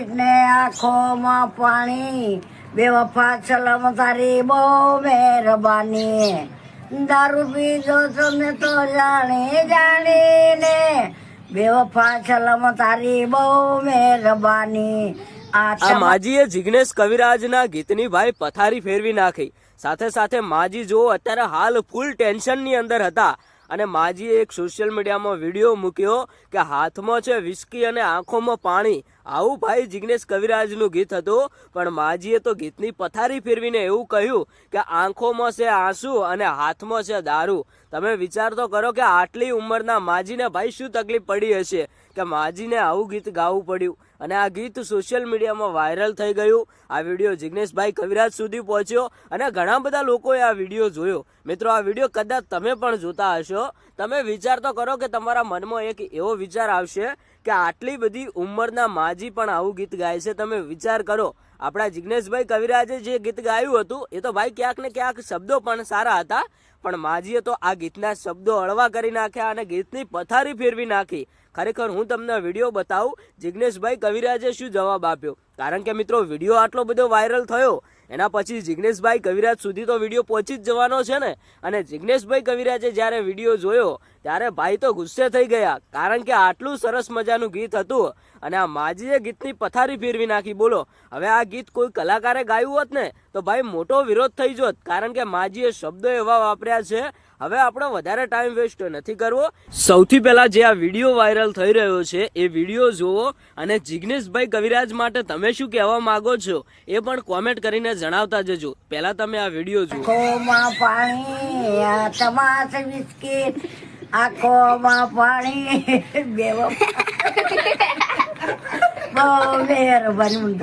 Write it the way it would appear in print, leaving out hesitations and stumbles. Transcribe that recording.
ને આંખોમાં પાણી બેવફા સલામ તારી બહુ મહેરબાની દારૂ પીધો તમે તો જાણીને બેવફા સલામ તારી બહુ મહેરબાની આ માજીએ જિગ્નેશ કવિરાજના ગીતની ભાઈ પથારી ફેરવી નાખી। સાથે સાથે માજી જો અત્યારે હાલ ફૂલ ટેન્શનની અંદર હતા અને માજીએ એક સોશિયલ મીડિયામાં વિડીયો મૂક્યો કે હાથમાં છે વિસ્કી અને આંખોમાં પાણી। આવું ભાઈ જિગ્નેશ કવિરાજનું ગીત હતું, પણ માજીએ તો ગીતની પથારી ફેરવીને એવું કહ્યું કે આંખોમાં છે આંસુ અને હાથમાં છે દારૂ। તમે વિચાર તો કરો કે આટલી ઉંમરના માજીને ભાઈ શું તકલીફ પડી હશે કે માજીને આવું ગીત ગાવું પડ્યું અને આ ગીત સોશિયલ મીડિયામાં વાયરલ થઈ ગયું। આ વિડીયો જિગ્નેશભાઈ કવિરાજ સુધી પહોંચ્યો અને ઘણા બધા લોકોએ આ વિડીયો જોયો। મિત્રો, આ વિડીયો કદાચ તમે પણ જોતા હશો। તમે વિચાર તો કરો કે તમારા મનમાં એક એવો વિચાર આવશે કે આટલી બધી ઉંમરના માજી પણ આવું ગીત ગાય છે। તમે વિચાર કરો, આપણા જિગ્નેશભાઈ કવિરાજે જે ગીત ગાયું હતું એ તો ભાઈ ક્યાંક ને ક્યાંક શબ્દો પણ સારા હતા, પણ માજીએ તો આ ગીતના શબ્દો હળવા કરી નાખ્યા અને ગીતની પથારી ફેરવી નાખી। ખરેખર હું તમને વિડીયો બતાવું જિગ્નેશભાઈ કવિરાજે શું જવાબ આપ્યો, કારણ કે મિત્રો વિડીયો આટલો બધો વાયરલ થયો એના પછી જિગ્નેશભાઈ કવિરાજ સુધી તો વિડીયો પહોંચી જ જવાનો છે ને। અને જિગ્નેશભાઈ કવિરાજે જ્યારે વિડીયો જોયો ત્યારે ભાઈ તો ગુસ્સે થઈ ગયા, કારણ કે આટલું સરસ મજાનું ગીત હતું અને આ માજીએ ગીતની પથારી ફેરવી નાખી। બોલો, હવે આ ગીત કોઈ કલાકારે ગાયું હોત ને તો ભાઈ મોટો વિરોધ થઈ જોત, કારણ કે માજીએ શબ્દો એવા વાપર્યા છે। હવે આપણે વધારે ટાઈમ વેસ્ટ નથી કરવો। સૌથી પહેલા જે આ વિડીયો વાયરલ થઈ રહ્યો છે એ વિડીયો જુઓ અને જિગ્નેશભાઈ કવિરાજ માટે તમે શું કહેવા માંગો છો એ પણ કોમેન્ટ કરીને જણાવતા જજો। પહેલા તમે આ વિડીયો જુઓ। આંખોમાં પાણી તમાસ બિસ્કીટ આંખોમાં પાણી બેવફા બહુ મહેરબાની।